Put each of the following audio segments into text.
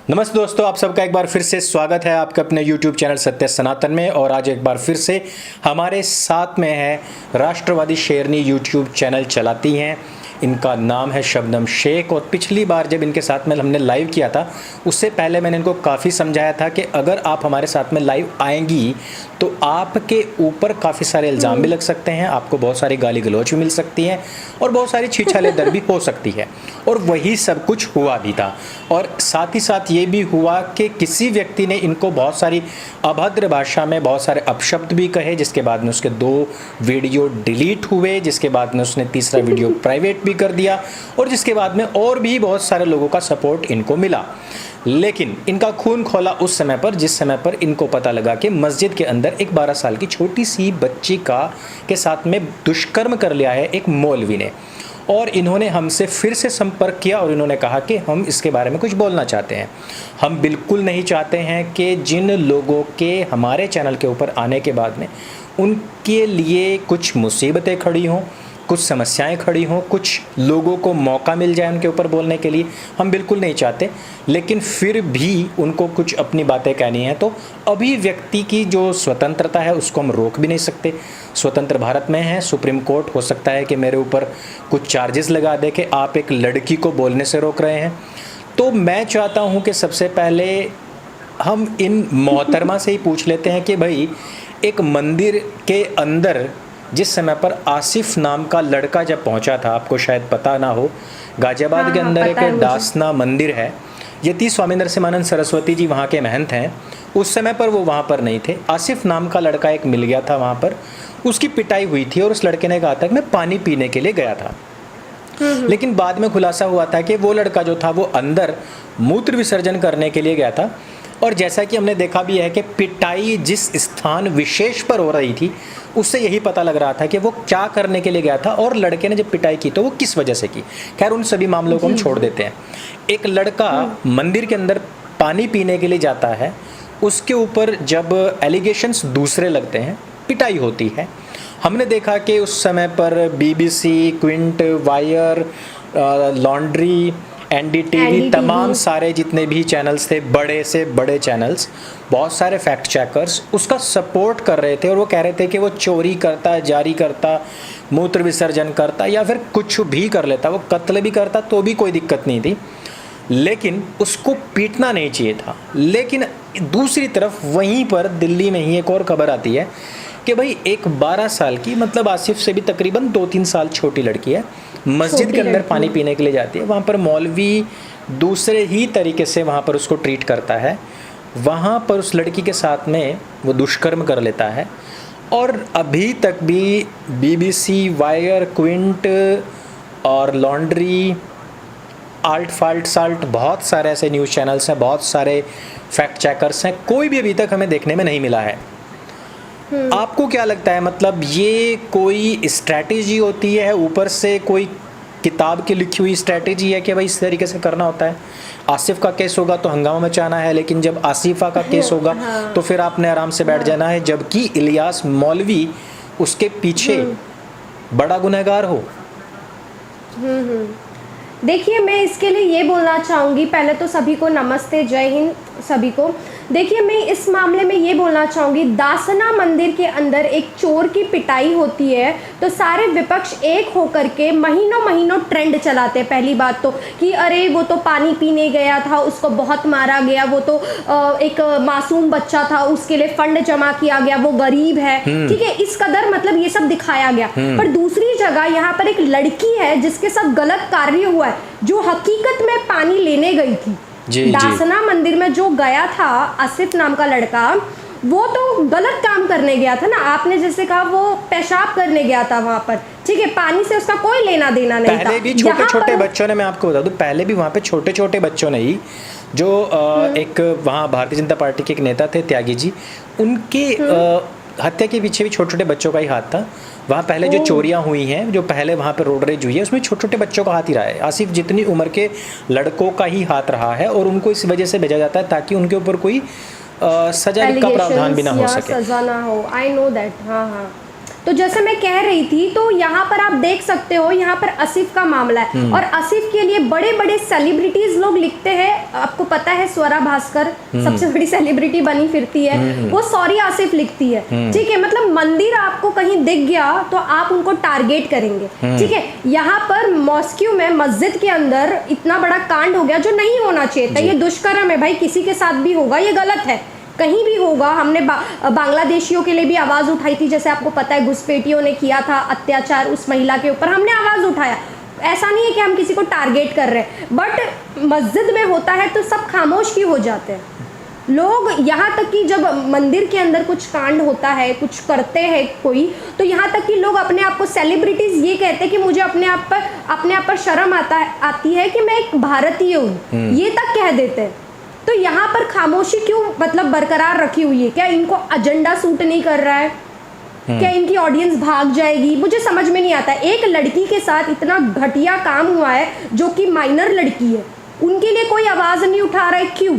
नमस्ते दोस्तों, आप सबका एक बार फिर से स्वागत है आपके अपने YouTube चैनल सत्य सनातन में। और आज एक बार फिर से हमारे साथ में है राष्ट्रवादी शेरनी YouTube चैनल चलाती हैं। इनका नाम है शबनम शेख। और पिछली बार जब इनके साथ में हमने लाइव किया था, उससे पहले मैंने इनको काफ़ी समझाया था कि अगर आप हमारे साथ में लाइव आएंगी तो आपके ऊपर काफ़ी सारे इल्ज़ाम भी लग सकते हैं, आपको बहुत सारी गाली गलौच भी मिल सकती हैं और बहुत सारी छीछाले दर भी हो सकती है। और वही सब कुछ हुआ भी था। और साथ ही साथ ये भी हुआ कि किसी व्यक्ति ने इनको बहुत सारी अभद्र भाषा में बहुत सारे अपशब्द भी कहे, जिसके बाद में उसके 2 वीडियो डिलीट हुए, जिसके बाद में उसने तीसरा वीडियो प्राइवेट भी कर दिया और जिसके बाद में और भी बहुत सारे लोगों का सपोर्ट इनको मिला। लेकिन इनका खून खोला उस समय पर जिस समय पर इनको पता लगा कि मस्जिद के अंदर एक 12 साल की छोटी सी बच्ची के साथ में दुष्कर्म कर लिया है एक मौलवी ने। और इन्होंने हमसे फिर से संपर्क किया और इन्होंने कहा कि हम इसके बारे में कुछ बोलना चाहते हैं। हम बिल्कुल नहीं चाहते हैं कि जिन लोगों के हमारे चैनल के ऊपर आने के बाद में उनके लिए कुछ मुसीबतें खड़ी हों, कुछ समस्याएं खड़ी हों, कुछ लोगों को मौका मिल जाए उनके ऊपर बोलने के लिए, हम बिल्कुल नहीं चाहते। लेकिन फिर भी उनको कुछ अपनी बातें कहनी है तो अभिव्यक्ति की जो स्वतंत्रता है उसको हम रोक भी नहीं सकते। स्वतंत्र भारत में है, सुप्रीम कोर्ट हो सकता है कि मेरे ऊपर कुछ चार्जेस लगा दे कि आप एक लड़की को बोलने से रोक रहे हैं। तो मैं चाहता हूँ कि सबसे पहले हम इन मोहतरमा से ही पूछ लेते हैं कि भाई, एक मंदिर के अंदर जिस समय पर आसिफ नाम का लड़का जब पहुंचा था, आपको शायद पता ना हो, गाजियाबाद के अंदर एक दासना मंदिर है। यति स्वामी नरसिम्हानंद सरस्वती जी वहाँ के महंत हैं। उस समय पर वो वहाँ पर नहीं थे। आसिफ नाम का लड़का एक मिल गया था वहाँ पर, उसकी पिटाई हुई थी और उस लड़के ने कहा था कि मैं पानी पीने के लिए गया था। लेकिन बाद में खुलासा हुआ था कि वो लड़का जो था वो अंदर मूत्र विसर्जन करने के लिए गया था। और जैसा कि हमने देखा भी है कि पिटाई जिस स्थान विशेष पर हो रही थी उससे यही पता लग रहा था कि वो क्या करने के लिए गया था और लड़के ने जब पिटाई की तो वो किस वजह से की। खैर, उन सभी मामलों को हम छोड़ देते हैं। एक लड़का मंदिर के अंदर पानी पीने के लिए जाता है, उसके ऊपर जब एलिगेशंस दूसरे लगते हैं, पिटाई होती है। हमने देखा कि उस समय पर BBC, Quint, wire, laundry, NDTV, तमाम सारे जितने भी चैनल्स थे, बड़े से बड़े चैनल्स, बहुत सारे फैक्ट चेकर्स उसका सपोर्ट कर रहे थे और वो कह रहे थे कि वो चोरी करता, जारी करता, मूत्र विसर्जन करता या फिर कुछ भी कर लेता, वो कत्ल भी करता तो भी कोई दिक्कत नहीं थी, लेकिन उसको पीटना नहीं चाहिए था। लेकिन दूसरी तरफ वहीं पर दिल्ली में ही एक और खबर आती है कि भाई एक 12 साल की, मतलब आसिफ से भी तकरीबन 2-3 साल छोटी लड़की है, मस्जिद के अंदर पानी पीने के लिए जाती है। वहाँ पर मौलवी दूसरे ही तरीके से वहाँ पर उसको ट्रीट करता है। वहाँ पर उस लड़की के साथ में वो दुष्कर्म कर लेता है। और अभी तक भी BBC, वायर, क्विंट और लॉन्ड्री, आल्ट फाल्ट साल्ट, बहुत सारे ऐसे न्यूज़ चैनल्स हैं, बहुत सारे फैक्ट चेकर्स हैं, कोई भी अभी तक हमें देखने में नहीं मिला है। आपको क्या लगता है, मतलब ये कोई स्ट्रैटेजी होती है, ऊपर से कोई किताब की लिखी हुई स्ट्रैटेजी है कि भाई इस तरीके से करना होता है? आसिफ का केस होगा तो हंगामा मचाना है, लेकिन जब आसिफा का केस होगा तो फिर आपने आराम से बैठ जाना है, जबकि इलियास मौलवी उसके पीछे बड़ा गुनहगार हो। देखिए, मैं इसके लिए ये बोलना चाहूँगी, पहले तो सभी को नमस्ते, जय हिंद सभी को। देखिए, मैं इस मामले में ये बोलना चाहूँगी, दासना मंदिर के अंदर एक चोर की पिटाई होती है तो सारे विपक्ष एक होकर के महीनों महीनों ट्रेंड चलाते हैं। पहली बात तो कि अरे वो तो पानी पीने गया था, उसको बहुत मारा गया, वो तो एक मासूम बच्चा था, उसके लिए फंड जमा किया गया, वो गरीब है, ठीक है, इस कदर मतलब ये सब दिखाया गया। पर दूसरी जगह यहाँ पर एक लड़की है जिसके साथ गलत कार्य हुआ है, जो हकीकत में पानी लेने गई थी। दासना मंदिर में जो गया था आसिफ नाम का लड़का, वो तो गलत काम करने गया था ना। आपने जैसे कहा वो पेशाब करने गया था वहां पर, ठीक है, पानी से उसका कोई लेना देना नहीं था। पहले भी छोटे छोटे बच्चों ने, मैं आपको बता दूं, पहले भी वहाँ पे छोटे छोटे बच्चों ने ही, जो एक वहाँ भारतीय जनता पार्टी के एक नेता थे त्यागी जी, उनके हत्या के पीछे भी छोटे छोटे बच्चों का ही हाथ था। वहाँ पहले जो चोरियाँ हुई हैं, जो पहले वहाँ पे रोड रेज हुई है, उसमें छोटे छोटे बच्चों का हाथ ही रहा है। आसिफ जितनी उम्र के लड़कों का ही हाथ रहा है और उनको इस वजह से भेजा जाता है ताकि उनके ऊपर कोई सजा का प्रावधान भी ना हो सके, सजा ना हो। I know that. हाँ हाँ, तो जैसे मैं कह रही थी, तो यहाँ पर आप देख सकते हो, यहाँ पर आसिफ का मामला है और आसिफ के लिए बड़े बड़े सेलिब्रिटीज लोग लिखते हैं। आपको पता है स्वरा भास्कर सबसे बड़ी सेलिब्रिटी बनी फिरती है, वो सॉरी आसिफ लिखती है, ठीक है। मतलब मंदिर आपको कहीं दिख गया तो आप उनको टारगेट करेंगे, ठीक है। यहाँ पर मॉस्को में मस्जिद के अंदर इतना बड़ा कांड हो गया जो नहीं होना चाहिए था। ये दुष्कर्म है भाई, किसी के साथ भी होगा, ये गलत है, कहीं भी होगा। हमने बांग्लादेशियों के लिए भी आवाज़ उठाई थी, जैसे आपको पता है घुसपैठियों ने किया था अत्याचार उस महिला के ऊपर, हमने आवाज़ उठाया। ऐसा नहीं है कि हम किसी को टारगेट कर रहे हैं, बट मस्जिद में होता है तो सब खामोश क्यों हो जाते हैं लोग। यहाँ तक कि जब मंदिर के अंदर कुछ कांड होता है, कुछ करते हैं कोई, तो यहाँ तक कि लोग अपने आप को सेलिब्रिटीज ये कहते हैं कि मुझे अपने आप पर शर्म आती है कि मैं एक भारतीय हूँ, ये तक कह देते हैं। तो यहाँ पर खामोशी क्यों मतलब बरकरार रखी हुई है? क्या इनको एजेंडा सूट नहीं कर रहा है? क्या इनकी ऑडियंस भाग जाएगी? मुझे समझ में नहीं आता। एक लड़की के साथ इतना घटिया काम हुआ है जो कि माइनर लड़की है, उनके लिए कोई आवाज़ नहीं उठा रहा है, क्यों?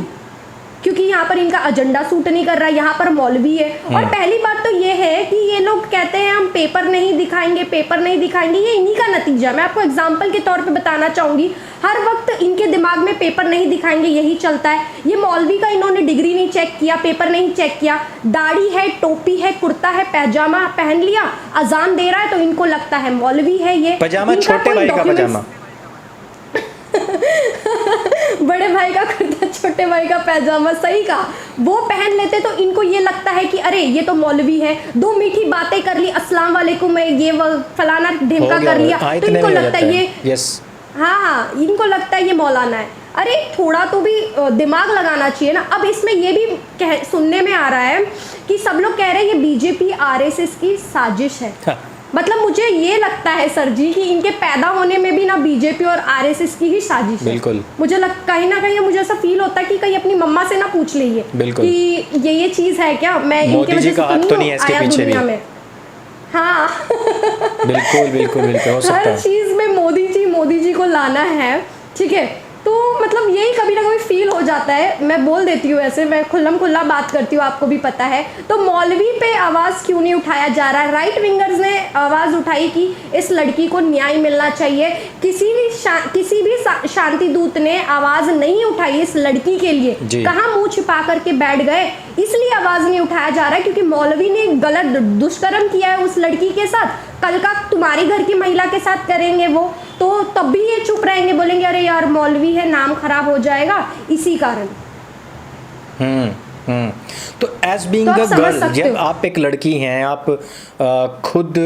क्योंकि यहाँ पर इनका एजेंडा सूट नहीं कर रहा है। यहाँ पर मौलवी है। और पहली बात तो ये है कि ये लोग कहते हैं हम पेपर नहीं दिखाएंगे, पेपर नहीं दिखाएंगे, ये इन्हीं का नतीजा। मैं आपको एग्जाम्पल के तौर पे बताना चाहूँगी, हर वक्त इनके दिमाग में पेपर नहीं दिखाएंगे यही चलता है। ये मौलवी का इन्होंने डिग्री नहीं चेक किया, पेपर नहीं चेक किया, दाढ़ी है, टोपी है, कुर्ता है, पैजामा पहन लिया, अजान दे रहा है तो इनको लगता है मौलवी है। ये पजामा छोटे भाई का पजामा बड़े भाई का कुर्ता, छोटे भाई का पैजामा, सही कहा, वो पहन लेते तो इनको ये लगता है कि अरे ये तो मौलवी है। दो मीठी बातें कर ली, अस्सलाम वालेकुम, ये फलाना ढिमका कर लिया, तो इनको लगता है ये हाँ, इनको लगता है ये मौलाना है। अरे थोड़ा तो भी दिमाग लगाना चाहिए ना। अब इसमें ये भी सुनने में आ रहा है कि सब लोग कह रहे हैं ये बीजेपी आरएसएस की साजिश है। मतलब मुझे ये लगता है सर जी कि इनके पैदा होने में भी ना बीजेपी और आरएसएस की ही साजिश है। बिल्कुल। मुझे कहीं ना कहीं मुझे ऐसा फील होता है कि कहीं अपनी मम्मा से ना पूछ लीजिए कि ये चीज़ है क्या, मैं इनके वजह से तो नहीं आया दुनिया में। हाँ बिल्कुल बिल्कुल बिल्कुल हो सकता है। हर चीज़ में मोदी जी को लाना है, ठीक है। तो मतलब यही कभी ना कभी फील हो जाता है। मैं बोल देती हूँ, ऐसे मैं खुल्लम खुल्ला बात करती हूँ, आपको भी पता है। तो मौलवी पे आवाज़ क्यों नहीं उठाया जा रहा है? राइट विंगर्स ने आवाज़ उठाई कि इस लड़की को न्याय मिलना चाहिए। किसी भी शांति दूत ने आवाज़ नहीं उठाई इस लड़की के लिए। कहाँ मुँह छिपा करके बैठ गए, इसलिए आवाज़ नहीं उठाया जा रहा है क्योंकि मौलवी ने गलत दुष्कर्म किया है उस लड़की के साथ। कल का तुम्हारी घर की महिला के साथ करेंगे वो, तो तब भी ये चुप रहेंगे, बोलेंगे अरे यार मौलवी है, नाम खराब हो जाएगा, इसी कारण। तो एज बीइंग अ गर्ल, जब आप एक लड़की हैं, आप खुद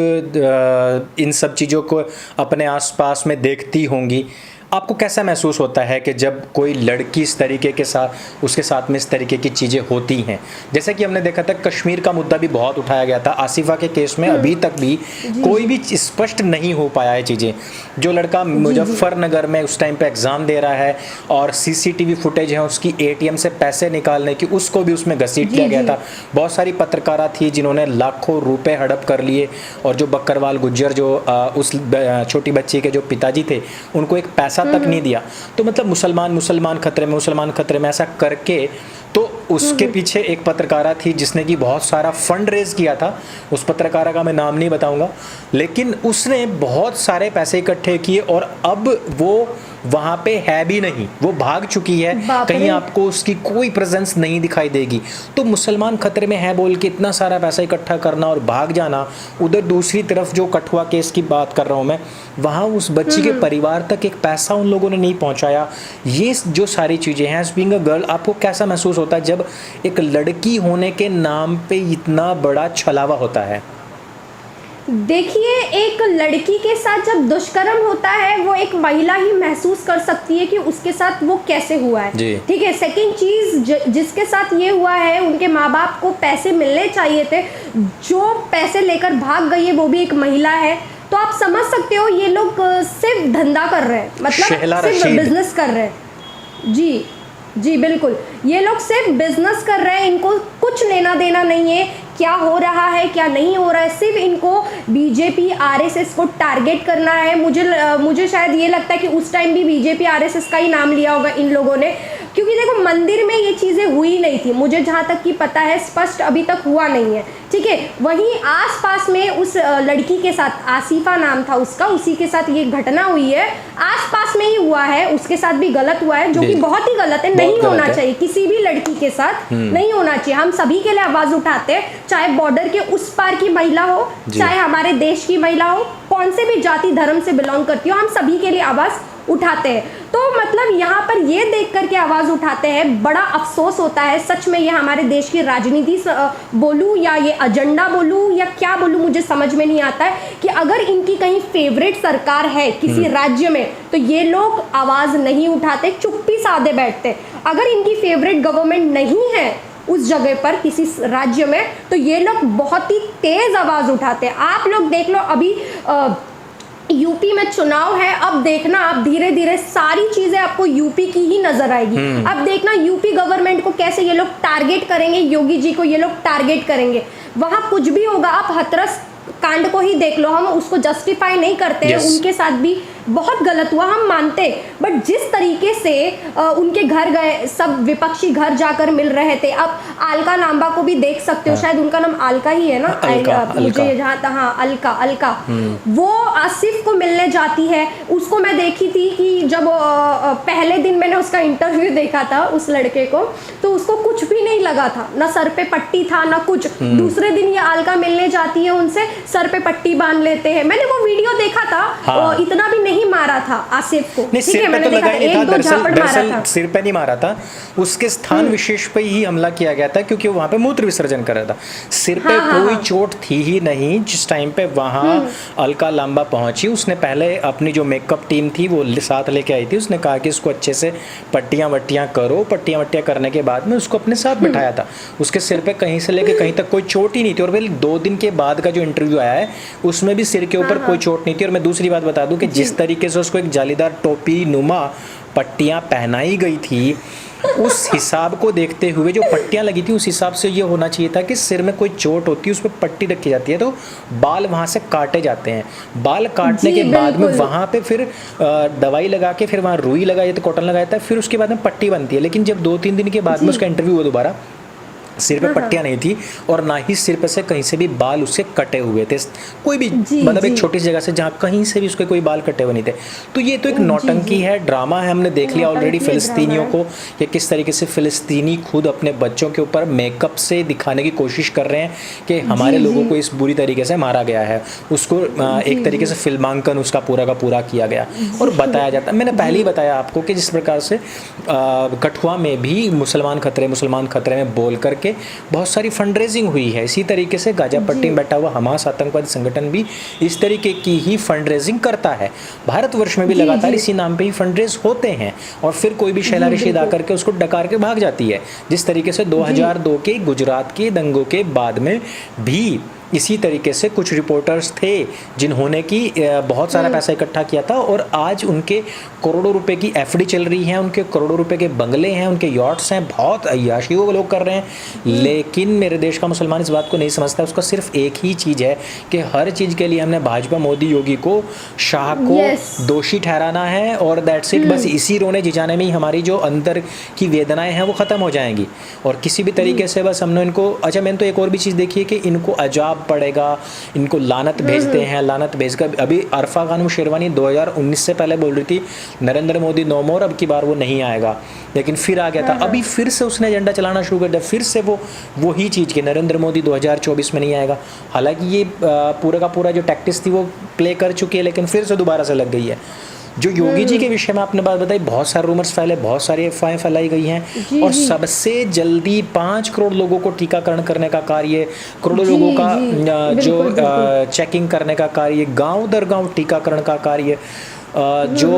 इन सब चीज़ों को अपने आसपास में देखती होंगी, आपको कैसा महसूस होता है कि जब कोई लड़की इस तरीके के साथ, उसके साथ में इस तरीके की चीज़ें होती हैं? जैसे कि हमने देखा था कश्मीर का मुद्दा भी बहुत उठाया गया था आसिफा के केस में। अभी तक भी कोई भी स्पष्ट नहीं हो पाया है चीज़ें। जो लड़का मुजफ्फरनगर में उस टाइम पे एग्ज़ाम दे रहा है और सीसीटीवी फुटेज है उसकी एटीएम से पैसे निकालने की, उसको भी उसमें घसीट लिया गया था। बहुत सारी पत्रकारा थी जिन्होंने लाखों रुपए हड़प कर लिए, और जो बकरवाल गुज्जर जो उस छोटी बच्ची के जो पिताजी थे उनको एक पैसा तक नहीं दिया। तो मतलब मुसलमान खतरे में ऐसा करके, तो उसके पीछे एक पत्रकारा थी जिसने कि बहुत सारा फंड रेज किया था। उस पत्रकारा का मैं नाम नहीं बताऊंगा, लेकिन उसने बहुत सारे पैसे इकट्ठे किए और अब वो वहाँ पे है भी नहीं, वो भाग चुकी है, कहीं आपको उसकी कोई प्रेजेंस नहीं दिखाई देगी। तो मुसलमान खतरे में है बोल के इतना सारा पैसा इकट्ठा करना और भाग जाना। उधर दूसरी तरफ जो कठुआ केस की बात कर रहा हूँ मैं, वहाँ उस बच्ची के परिवार तक एक पैसा उन लोगों ने नहीं पहुँचाया। ये जो सारी चीज़ें हैं, एज बीइंग अ गर्ल, आपको कैसा महसूस होता है जब एक लड़की होने के नाम पे इतना बड़ा छलावा होता है? देखिए, एक लड़की के साथ जब दुष्कर्म होता है, वो एक महिला ही महसूस कर सकती है कि उसके साथ वो कैसे हुआ है, ठीक है। सेकंड चीज़, जिसके साथ ये हुआ है, उनके माँ बाप को पैसे मिलने चाहिए थे, जो पैसे लेकर भाग गई है वो भी एक महिला है। तो आप समझ सकते हो ये लोग सिर्फ धंधा कर रहे हैं, मतलब सिर्फ बिजनेस कर रहे हैं। जी बिल्कुल, ये लोग सिर्फ बिजनेस कर रहे हैं, इनको कुछ लेना देना नहीं है क्या हो रहा है क्या नहीं हो रहा है। सिर्फ इनको बीजेपी आरएसएस को टारगेट करना है। मुझे शायद ये लगता है कि उस टाइम भी बीजेपी आरएसएस का ही नाम लिया होगा इन लोगों ने। क्योंकि देखो मंदिर में ये चीज़ें हुई नहीं थी, मुझे जहाँ तक कि पता है स्पष्ट अभी तक हुआ नहीं है, ठीक है। वहीं आसपास में उस लड़की के साथ, आसिफा नाम था उसका, उसी के साथ ये घटना हुई है, आसपास में ही हुआ है, उसके साथ भी गलत हुआ है, जो कि बहुत ही गलत है, नहीं होना चाहिए, किसी भी लड़की के साथ नहीं होना चाहिए। हम सभी के लिए आवाज उठाते हैं, चाहे बॉर्डर के उस पार की महिला हो, चाहे हमारे देश की महिला हो, कौन से भी जाति धर्म से बिलोंग करती हो, हम सभी के लिए आवाज उठाते हैं। तो मतलब यहाँ पर ये देख करके आवाज़ उठाते हैं, बड़ा अफसोस होता है सच में। ये हमारे देश की राजनीति बोलूँ या ये एजेंडा बोलूँ या क्या बोलूँ, मुझे समझ में नहीं आता है कि अगर इनकी कहीं फेवरेट सरकार है किसी राज्य में तो ये लोग आवाज़ नहीं उठाते, चुप्पी साधे बैठते। अगर इनकी फेवरेट गवर्नमेंट नहीं है उस जगह पर किसी राज्य में तो ये लोग बहुत ही तेज़ आवाज़ उठाते हैं। आप लोग देख लो, अभी यूपी में चुनाव है, अब देखना आप धीरे धीरे सारी चीजें आपको यूपी की ही नजर आएगी। अब देखना यूपी गवर्नमेंट को कैसे ये लोग टारगेट करेंगे, योगी जी को ये लोग टारगेट करेंगे। वहां कुछ भी होगा, आप हाथरस कांड को ही देख लो, हम उसको जस्टिफाई नहीं करते हैं, उनके साथ भी बहुत गलत हुआ, हम मानते, बट जिस तरीके से उनके घर गए, सब विपक्षी घर जाकर मिल रहे थे। अब अलका लांबा को भी देख सकते हो, शायद उनका नाम अलका ही है ना, मुझे जहाँ था, हाँ अलका, वो आसिफ को मिलने जाती है। उसको मैं देखी थी कि जब पहले दिन मैंने उसका इंटरव्यू देखा था उस लड़के को, तो उसको कुछ भी नहीं लगा था, ना सर पे पट्टी था ना कुछ। दूसरे दिन ये अलका मिलने जाती है उनसे, सर पे पट्टी बांध लेते हैं। मैंने वो वीडियो देखा था, हाँ। इतना भी नहीं मारा था आसिफ को, ठीक है, मैंने देखा एक दो झापड़ मारा था, सिर पे नहीं मारा था, उसके स्थान विशेष पे ही हमला किया गया था, क्योंकि वो वहां पे मूत्र विसर्जन कर रहा था। सिर पे कोई चोट थी ही नहीं। जिस टाइम पे वहां अलका लांबा पहुंची, उसने पहले अपनी जो मेकअप टीम थी वो साथ लेके आई थी। उसने कहा कि इसको अच्छे से पट्टियां वट्टियां करो। पट्टियां वट्टियां करने के बाद में उसको अपने साथ बिठाया था। उसके सिर पे कहीं से लेके कहीं तक कोई चोट ही नहीं थी। और फिर 2 दिन के बाद का जो इंटरव्यू आया है उसमें भी सिर के ऊपर कोई चोट नहीं थी। और मैं दूसरी बात बता दूं कि जिस तरीके से उसको एक जालीदार टोपी नुमा पट्टियां पहनाई गई थी, उस हिसाब को देखते हुए जो पट्टियां लगी थी उस हिसाब से ये होना चाहिए था कि सिर में कोई चोट होती है, उस पर पट्टी रखी जाती है तो बाल वहाँ से काटे जाते हैं। बाल काटने के बाद में वहाँ पे फिर दवाई लगा के फिर वहाँ रुई लगाई तो कॉटन लगाया था, फिर उसके बाद में पट्टी बनती है। लेकिन जब 2-3 दिन के बाद में उसका इंटरव्यू हुआ दोबारा, सिर पे पट्टियां नहीं थी और ना ही सिर पे से कहीं से भी बाल उसके कटे हुए थे, कोई भी मतलब एक छोटी सी जगह से जहाँ कहीं से भी उसके कोई बाल कटे हुए नहीं थे। तो ये तो एक नौटंकी है, ड्रामा है। हमने देख लिया ऑलरेडी फिलिस्तीनियों को, या किस तरीके से फिलिस्तीनी खुद अपने बच्चों के ऊपर मेकअप से दिखाने की कोशिश कर रहे हैं कि हमारे लोगों को इस बुरी तरीके से मारा गया है। उसको एक तरीके से फिल्मांकन उसका पूरा का पूरा किया गया और बताया जाता है। मैंने पहले ही बताया आपको कि जिस प्रकार से कठुआ में भी मुसलमान खतरे में बोल करके बहुत सारी फंड रेजिंग हुई है। इसी तरीके से गाजापट्टी में बैठा हुआ हमास आतंकवादी संगठन भी इस तरीके की ही फंड रेजिंग करता है। भारतवर्ष में भी लगातार इसी नाम पे ही फंड रेज होते हैं और फिर कोई भी शैला रशीद आकर के उसको डकार के भाग जाती है। जिस तरीके से 2002 के गुजरात के दंगों के बाद में भी इसी तरीके से कुछ रिपोर्टर्स थे जिन्होंने की बहुत सारा पैसा इकट्ठा किया था और आज उनके करोड़ों रुपए की एफडी चल रही है, उनके करोड़ों रुपए के बंगले हैं, उनके यॉट्स हैं, बहुत अय्याशी वो लोग कर रहे हैं। लेकिन मेरे देश का मुसलमान इस बात को नहीं समझता। उसका सिर्फ एक ही चीज़ है कि हर चीज़ के लिए हमने भाजपा मोदी योगी को शाह को दोषी ठहराना है और दैट्स इट। बस इसी रोने जिजाने में ही हमारी जो अंदर की वेदनाएं हैं वो ख़त्म हो जाएंगी और किसी भी तरीके से बस हमने इनको अच्छा मैंने तो एक और भी चीज़ देखी है कि इनको अजाब पड़ेगा, इनको लानत भेजते हैं। लानत भेजकर अभी अरफा खानम शेरवानी 2019 से पहले बोल रही थी नरेंद्र मोदी नो मोर, अब की बार वो नहीं आएगा, लेकिन फिर आ गया था। अभी फिर से उसने एजेंडा चलाना शुरू कर दिया, फिर से वो ही चीज़ कि नरेंद्र मोदी 2024 में नहीं आएगा। हालांकि ये पूरा का पूरा जो टैक्टिक्स थी वो प्ले कर चुकी है, लेकिन फिर से दोबारा से लग गई है। जो योगी जी के विषय में आपने बात बताई, बहुत सारे रूमर्स फैले, बहुत सारी अफवाहें फैलाई गई हैं और सबसे जल्दी 5 करोड़ लोगों को टीकाकरण करने का कार्य, करोड़ों लोगों का जो चेकिंग करने का कार्य, गांव दर गांव टीकाकरण का कार्य, जो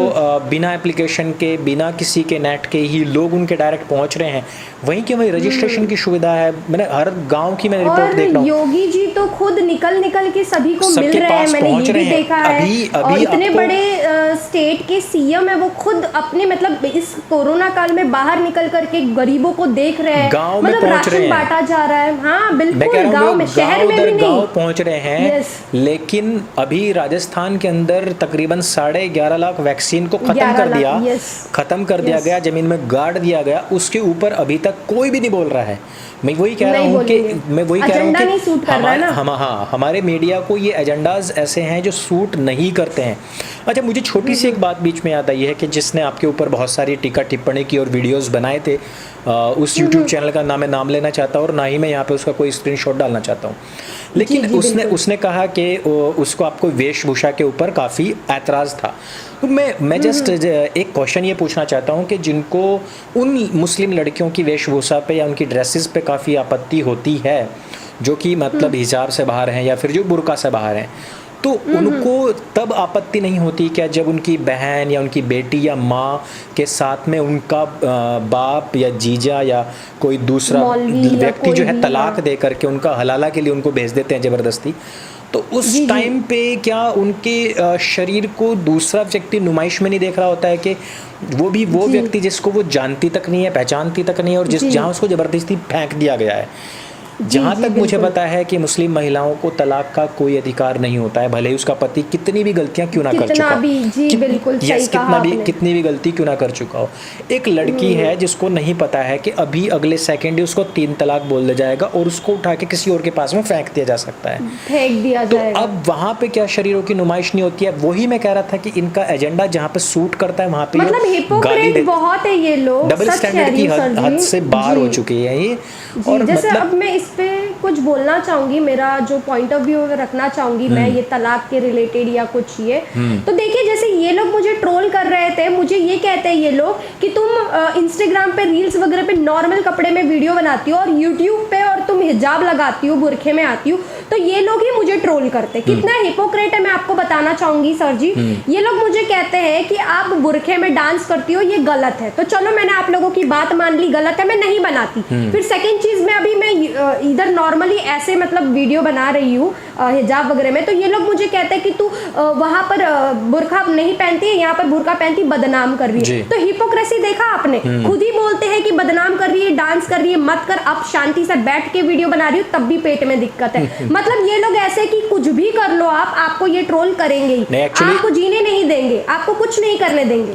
बिना एप्लीकेशन के, बिना किसी के नेट के ही लोग उनके डायरेक्ट पहुंच रहे हैं। वहीं के वहीं रजिस्ट्रेशन की सुविधा है। मैंने हर गांव की मैं रिपोर्ट देख रहा हूँ, योगी जी तो खुद निकल के सभी को मिल रहे हैं। मैंने ये भी देखा है। अभी इतने बड़े स्टेट के सीएम है, वो खुद अपने मतलब इस कोरोना काल में बाहर निकल करके गरीबों को देख रहे हैं, गाँव में पहुंच रहे हैं, बांटा जा रहा है। हाँ बिल्कुल, गाँव में, शहर में भी नहीं, गाँव पहुंच रहे हैं। लेकिन अभी राजस्थान के अंदर तकरीबन 11:30 11 लाख वैक्सीन को खत्म कर दिया, खत्म कर दिया गया, जमीन में गाड़ दिया गया, उसके ऊपर अभी तक कोई भी नहीं बोल रहा है। मैं वही कह रहा हूँ कि हमारे मीडिया को ये एजेंडाज ऐसे हैं जो सूट नहीं करते हैं। अच्छा, मुझे छोटी सी एक बात बीच में याद आई है कि जिसने आपके ऊपर बहुत सारी टीका टिप्पणी की और वीडियोस बनाए थे, उस यूट्यूब चैनल का ना मैं नाम लेना चाहता हूँ और ना ही मैं यहाँ पे उसका कोई स्क्रीनशॉट डालना चाहता हूँ, लेकिन उसने कहा कि उसको आपको वेशभूषा के ऊपर काफ़ी ऐतराज़ था। तो मैं जस्ट एक क्वेश्चन ये पूछना चाहता हूँ कि जिनको उन मुस्लिम लड़कियों की वेशभूषा पे या उनकी ड्रेसेस पे काफ़ी आपत्ति होती है, जो कि मतलब हिजाब से बाहर हैं या फिर जो बुर्का से बाहर हैं, तो उनको तब आपत्ति नहीं होती क्या जब उनकी बहन या उनकी बेटी या माँ के साथ में उनका बाप या जीजा या कोई दूसरा व्यक्ति जो है तलाक दे करके उनका हलाला के लिए उनको भेज देते हैं ज़बरदस्ती, तो उस टाइम पे क्या उनके शरीर को दूसरा व्यक्ति नुमाइश में नहीं देख रहा होता है कि वो भी वो व्यक्ति जिसको वो जानती तक नहीं है, पहचानती तक नहीं है, और जहाँ उसको ज़बरदस्ती फेंक दिया गया है। जहाँ तक मुझे पता है कि मुस्लिम महिलाओं को तलाक का कोई अधिकार नहीं होता है, भले ही उसका पति कितनी भी गलतियां क्यों ना कर चुका हो, कितनी भी गलती क्यों ना कर चुका हो। एक लड़की है जिसको नहीं पता है कि अभी अगले सेकंड ही उसको 3 तलाक बोल दिया जाएगा और उसको उठा के किसी और के पास में फेंक दिया जा सकता है, फेंक दिया तो अब वहाँ पे क्या शरीरों की नुमाइश नहीं होती है? वही मैं कह रहा था कि इनका एजेंडा जहाँ पे सूट करता है वहाँ पे मतलब बहुत है, ये लोग डबल स्टैंडर्ड की हद से बाहर हो चुके हैं ये। और जैसे अब मैं इस पे कुछ बोलना चाहूंगी, मेरा जो पॉइंट ऑफ व्यू रखना चाहूंगी मैं ये तलाक के रिलेटेड या कुछ ये, तो देखिए जैसे ये लोग मुझे ट्रोल कर रहे थे, मुझे ये कहते हैं ये लोग कि तुम इंस्टाग्राम पे रील्स वगैरह पे नॉर्मल कपड़े में वीडियो बनाती हो और यूट्यूब पे और तुम हिजाब लगाती हो, बुरखे में आती हो, तो ये लोग ही मुझे ट्रोल करते। कितना हिपोक्रेट है मैं आपको बताना चाहूंगी सर जी। ये लोग मुझे कहते हैं कि आप बुरखे में डांस करती हो, ये गलत है, तो चलो मैंने आप लोगों की बात मान ली, गलत है, मैं नहीं बनाती। फिर सेकंड चीज में अभी मैं इधर नॉर्मली ऐसे मतलब वीडियो बना रही हूँ हिजाब वगैरह में, तो ये लोग मुझे कहते हैं कि तू वहां पर बुरखा नहीं पहनती है, यहाँ पर बुरखा पहनती, बदनाम कर रही है। तो हिपोक्रेसी देखा आपने, खुद ही बोलते हैं कि बदनाम कर रही है, डांस कर रही है, मत कर, अब शांति से बैठ के वीडियो बना रही हूँ तब भी पेट में दिक्कत है। मतलब ये लोग ऐसे कि कुछ भी कर लो आप, आपको ये ट्रोल करेंगे ही, आपको जीने नहीं देंगे, आपको कुछ नहीं करने देंगे।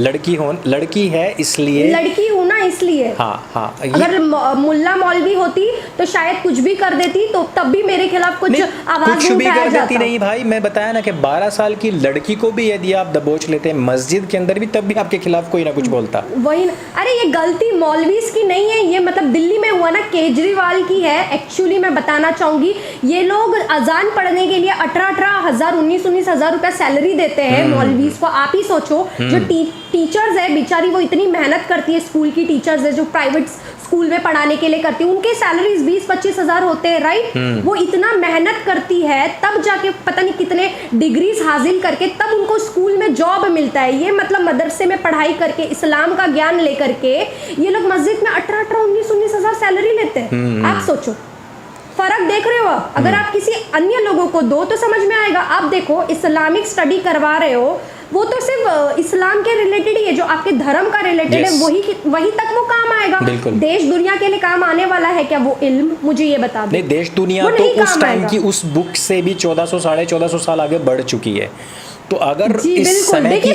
लड़की है इसलिए, लड़की हूँ ना इसलिए। हाँ, अगर मुल्ला मौलवी होती तो शायद कुछ भी कर देती, तो तब भी मेरे खिलाफ कुछ आवाज नहीं उठाया जाता। नहीं भाई, मैं बताया ना कि 12 साल की लड़की को भी यदि आप दबोच लेते हैं मस्जिद के अंदर भी, तब भी आपके खिलाफ कोई ना कुछ बोलता। वही ना, अरे ये गलती मौलवीज की नहीं है, ये मतलब दिल्ली में हुआ ना, केजरीवाल की है। एक्चुअली मैं बताना चाहूंगी, ये लोग अजान पढ़ने के लिए 18-18 हजार 19-19 हजार रुपया सैलरी देते हैं मौलवीज को। आप ही सोचो, जो टीचर्स है बेचारी, वो इतनी मेहनत करती है, स्कूल की टीचर्स है जो प्राइवेट स्कूल में पढ़ाने के लिए करती है, उनके सैलरीज 20-25 हजार होते हैं, राइट। वो इतना मेहनत करती है, तब जाके पता नहीं कितने डिग्रीज हासिल करके तब उनको स्कूल में जॉब मिलता है। ये मतलब मदरसे में पढ़ाई करके, इस्लाम का ज्ञान लेकर के ये लोग मस्जिद में 18-18 19-19 हजार सैलरी लेते हैं। आप सोचो, फर्क देख रहे हो? अगर आप किसी अन्य लोगों को दो तो समझ में आएगा। आप देखो, इस्लामिक स्टडी करवा रहे हो, वो तो सिर्फ इस्लाम के रिलेटेड ही है, जो आपके धर्म का रिलेटेड है वही तक वो काम आएगा। देश दुनिया के लिए काम आने वाला है क्या वो इल्म? मुझे ये बता दो। नहीं, देश दुनिया तो उस टाइम की उस बुक से भी 1400 साढ़े 1400 साल आगे बढ़ चुकी है। तो अगर इस समय की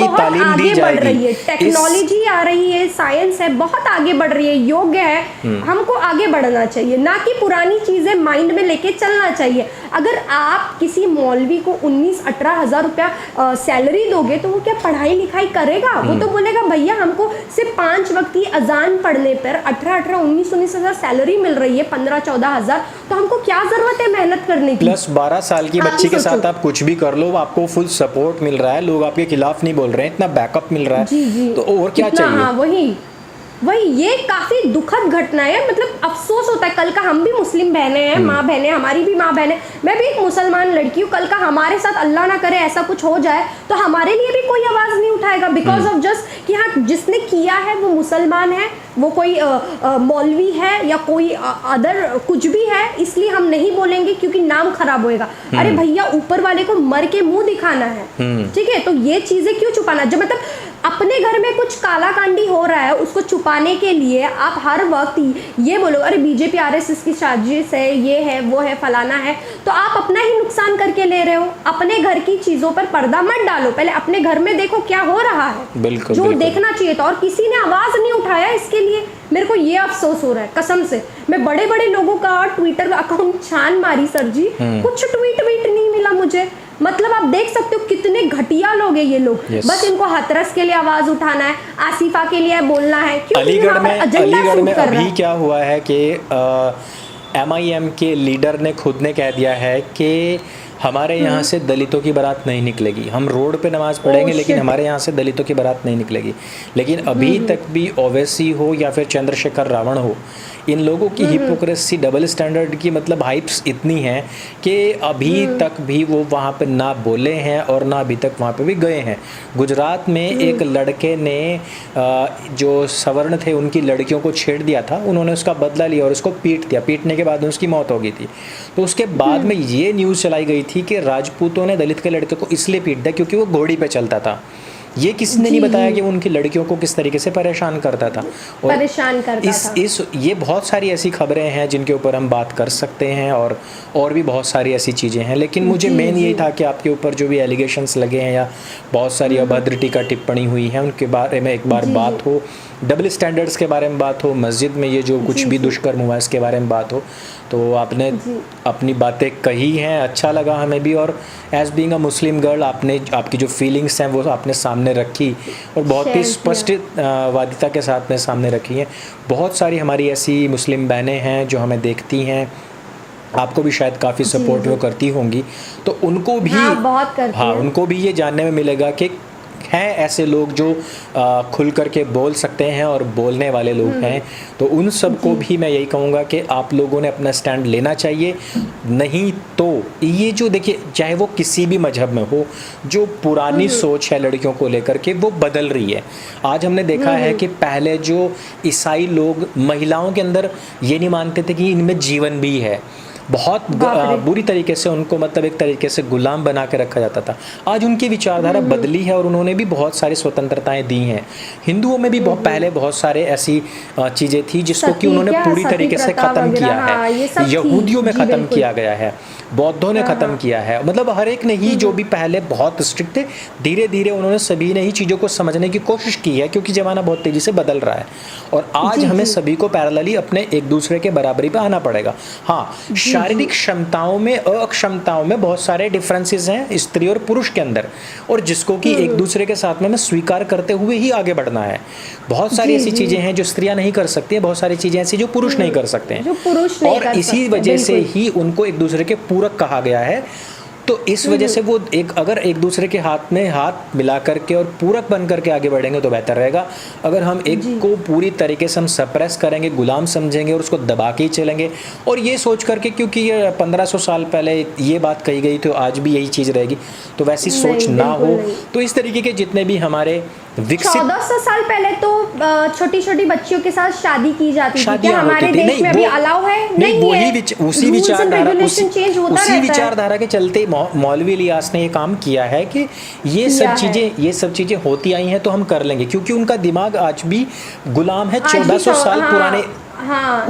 तालीम दी जाएगी, टेक्नोलॉजी आ रही है, साइंस है, बहुत आगे बढ़ रही है, योग्य है, हमको आगे बढ़ना चाहिए, ना कि पुरानी चीजें माइंड में लेके चलना चाहिए। अगर आप किसी मौलवी को 19-18 हजार रुपया सैलरी दोगे तो वो क्या पढ़ाई लिखाई करेगा? वो तो बोलेगा भैया हमको सिर्फ 5 वक्त की अजान पढ़ने पर 18-18 19-19 हजार सैलरी मिल रही है, 15-14 हजार, तो हमको क्या जरूरत है मेहनत करने की? प्लस 12 साल की बच्ची के साथ आप कुछ भी कर लो, आपको फुल सपोर्ट मिल रहा है, लोग आपके खिलाफ नहीं बोल रहे हैं, इतना बैकअप मिल रहा है, तो और क्या चाहिए? हाँ, वही ये काफी दुखद घटना है। मतलब अफसोस होता है, कल का हम भी मुस्लिम बहनें हैं, माँ बहनें, हमारी भी माँ बहनें, मैं भी एक मुसलमान लड़की हूँ, कल का हमारे साथ अल्लाह ना करे ऐसा कुछ हो जाए तो हमारे लिए भी कोई आवाज नहीं उठाएगा, बिकॉज ऑफ जस्ट कि हाँ जिसने किया है वो मुसलमान है, वो कोई मौलवी है या कोई अदर कुछ भी है, इसलिए हम नहीं बोलेंगे क्योंकि नाम खराब होएगा। अरे भैया, ऊपर वाले को मर के मुंह दिखाना है, ठीक है, तो ये चीजें क्यों छुपाना? जब मतलब अपने घर में कुछ काला कांडी हो रहा है, उसको छुपाने के लिए आप हर वक्त ये बोलो अरे बीजेपी आरएसएस की साजिश है, ये है वो है फलाना है, तो आप अपना ही नुकसान करके ले रहे हो। अपने घर की चीज़ों पर पर्दा मत डालो, पहले अपने घर में देखो क्या हो रहा है, बिल्कुल, जो बिल्कुल। देखना चाहिए था। और किसी ने आवाज़ नहीं उठाया इसके लिए। मेरे को ये अफसोस हो रहा है कसम से। मैं बड़े बड़े लोगों का ट्विटर अकाउंट छान मारी सर जी, कुछ ट्वीट नहीं मिला मुझे। मतलब आप देख सकते हो कितने घटिया लोग हैं ये लोग। Yes. बस इनको हाथरस के लिए आवाज उठाना है, आसिफा के लिए बोलना है। अलीगढ़ में अभी क्या हुआ है कि MIM के लीडर ने खुद ने कह दिया है कि हमारे यहाँ से दलितों की बारात नहीं निकलेगी। हम रोड पे नमाज पढ़ेंगे लेकिन हमारे यहाँ से दलितों की बारात नहीं निकलेगी। लेकिन अभी तक भी ओवैसी हो या फिर चंद्रशेखर रावण हो, इन लोगों की हिपोक्रेसी, डबल स्टैंडर्ड की मतलब हाइप्स इतनी हैं कि अभी तक भी वो वहाँ पे ना बोले हैं और ना अभी तक वहाँ पे भी गए हैं। गुजरात में एक लड़के ने जो सवर्ण थे उनकी लड़कियों को छेड़ दिया था, उन्होंने उसका बदला लिया और उसको पीट दिया। पीटने के बाद उसकी मौत हो गई थी। तो उसके बाद में ये न्यूज़ चलाई गई थी कि राजपूतों ने दलित के लड़के को इसलिए पीट दिया क्योंकि वो घोड़ी पे चलता था। ये किसने नहीं बताया कि वो उनकी लड़कियों को किस तरीके से परेशान करता था। और परेशान करता था। ये बहुत सारी ऐसी खबरें हैं जिनके ऊपर हम बात कर सकते हैं और भी बहुत सारी ऐसी चीज़ें हैं। लेकिन मुझे मेन यही था कि आपके ऊपर जो भी एलिगेशंस लगे हैं या बहुत सारी अभद्र टीका टिप्पणी हुई है उनके बारे में एक बार बात हो, डबल स्टैंडर्ड्स के बारे में बात हो, मस्जिद में ये जो कुछ भी दुष्कर्म हुआ इसके बारे में बात हो। तो आपने अपनी बातें कही हैं, अच्छा लगा हमें भी। और as being a Muslim girl आपने आपकी जो फीलिंग्स हैं वो आपने सामने रखी और बहुत ही स्पष्ट वादिता के साथ में सामने रखी हैं। बहुत सारी हमारी ऐसी मुस्लिम बहनें हैं जो हमें देखती हैं, आपको भी शायद काफ़ी सपोर्ट वो करती होंगी, तो उनको भी बहुत करती हैं। उनको भी ये जानने में मिलेगा कि हैं ऐसे लोग जो खुल करके बोल सकते हैं और बोलने वाले लोग हैं। तो उन सबको भी मैं यही कहूँगा कि आप लोगों ने अपना स्टैंड लेना चाहिए। नहीं तो ये जो देखिए, चाहे वो किसी भी मजहब में हो, जो पुरानी सोच है लड़कियों को लेकर के वो बदल रही है। आज हमने देखा है कि पहले जो ईसाई लोग महिलाओं के अंदर ये नहीं मानते थे कि इनमें जीवन भी है, बहुत बुरी तरीके से उनको मतलब एक तरीके से गुलाम बना के रखा जाता था। आज उनकी विचारधारा बदली है और उन्होंने भी बहुत सारी स्वतंत्रताएं दी हैं। हिंदुओं में भी पहले बहुत सारे ऐसी चीज़ें थी जिसको कि उन्होंने पूरी तरीके से ख़त्म किया है। यहूदियों में ख़त्म किया गया है, बौद्धों ने ख़त्म किया है, मतलब हर एक ने ही, जो भी पहले बहुत स्ट्रिक्ट थे, धीरे धीरे उन्होंने सभी ने ही चीज़ों को समझने की कोशिश की है क्योंकि ज़माना बहुत तेज़ी से बदल रहा है और आज हमें सभी को पैरेलली अपने एक दूसरे के बराबरी पे आना पड़ेगा। हाँ, शारीरिक क्षमताओं में, अक्षमताओं में बहुत सारे डिफरेंसेस हैं स्त्री और पुरुष के अंदर, और जिसको कि एक दूसरे के साथ में स्वीकार करते हुए ही आगे बढ़ना है। बहुत सारी ऐसी चीज़ें हैं जो स्त्रियां नहीं कर सकती हैं, बहुत सारी चीज़ें ऐसी जो पुरुष नहीं कर सकते हैं, जो पुरुष नहीं और इसी वजह से ही उनको एक दूसरे के पूरक कहा गया है। तो इस वजह से वो अगर एक दूसरे के हाथ में हाथ मिला करके और पूरक बन करके आगे बढ़ेंगे तो बेहतर रहेगा। अगर हम एक को पूरी तरीके से हम सप्रेस करेंगे, गुलाम समझेंगे और उसको दबा के ही चलेंगे और ये सोच करके, क्योंकि ये 1500 साल पहले ये बात कही गई तो आज भी यही चीज़ रहेगी, तो वैसी सोच ना हो। तो इस तरीके के जितने भी हमारे विकसित 1400 साल पहले तो छोटी छोटी बच्चियों के साथ शादी की जाती थी। क्या हमारे देश में अभी अलाउ है? नहीं है। उसी विचारधारा के चलते मौलवी इलियास ने ये काम किया है कि ये सब चीज़ें होती आई हैं तो हम कर लेंगे, क्योंकि उनका दिमाग आज भी गुलाम है 1400 साल पुराने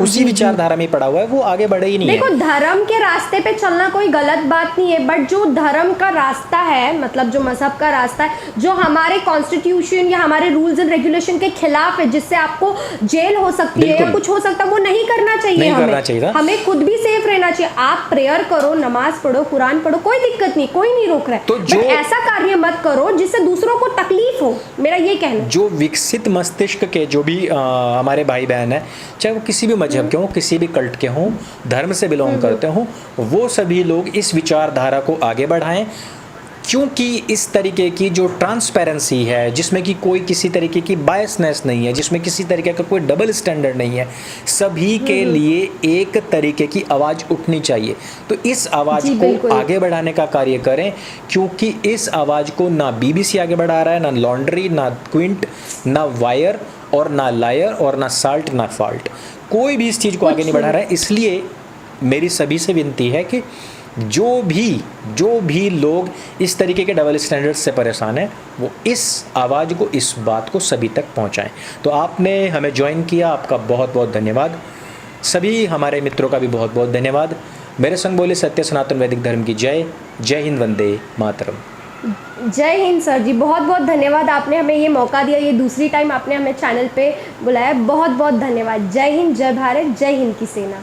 उसी विचारधारा में पड़ा हुआ है, वो आगे बढ़े ही नहीं है। देखो, धर्म के रास्ते पे चलना कोई गलत बात नहीं है, बट जो धर्म का रास्ता है, मतलब जो मजहब का रास्ता है, जो हमारे कॉन्स्टिट्यूशन या हमारे रूल्स एंड रेगुलेशन के खिलाफ है, जिससे आपको जेल हो सकती है या कुछ हो सकता है, वो नहीं करना चाहिए। हमें खुद भी सेफ रहना चाहिए। आप प्रेयर करो, नमाज पढ़ो, कुरान पढ़ो, कोई दिक्कत नहीं, कोई नहीं रोक रहा है, तो ऐसा कार्य मत करो जिससे दूसरों को तकलीफ हो। मेरा ये कहना है, जो विकसित मस्तिष्क के जो भी हमारे भाई बहन है, चाहे वो किसी भी मजहब के हों, किसी भी कल्ट के हों, धर्म से बिलोंग करते हों, वो सभी लोग इस विचारधारा को आगे बढ़ाएं, क्योंकि इस तरीके की जो ट्रांसपेरेंसी है, जिसमें कि कोई किसी तरीके की बायसनेस नहीं है, जिसमें किसी तरीके का कोई डबल स्टैंडर्ड नहीं है, सभी के लिए एक तरीके की आवाज़ उठनी चाहिए। तो इस आवाज़ को आगे बढ़ाने का कार्य करें, क्योंकि इस आवाज़ को ना BBC आगे बढ़ा रहा है, ना लॉन्ड्री, ना क्विंट, ना वायर और ना लायर और ना साल्ट, ना फॉल्ट, कोई भी इस चीज़ को आगे नहीं बढ़ा रहा है। इसलिए मेरी सभी से विनती है कि जो भी लोग इस तरीके के डबल स्टैंडर्ड से परेशान हैं, वो इस आवाज़ को, इस बात को सभी तक पहुंचाएं। तो आपने हमें ज्वाइन किया, आपका बहुत बहुत धन्यवाद। सभी हमारे मित्रों का भी बहुत बहुत धन्यवाद। मेरे संग बोले सत्य सनातन वैदिक धर्म की जय। जय हिंद, वंदे मातरम। जय हिंद सर जी, बहुत बहुत धन्यवाद, आपने हमें ये मौका दिया, ये दूसरी टाइम आपने हमें चैनल पे बुलाया, बहुत बहुत धन्यवाद। जय हिंद, जय भारत, जय हिंद की सेना।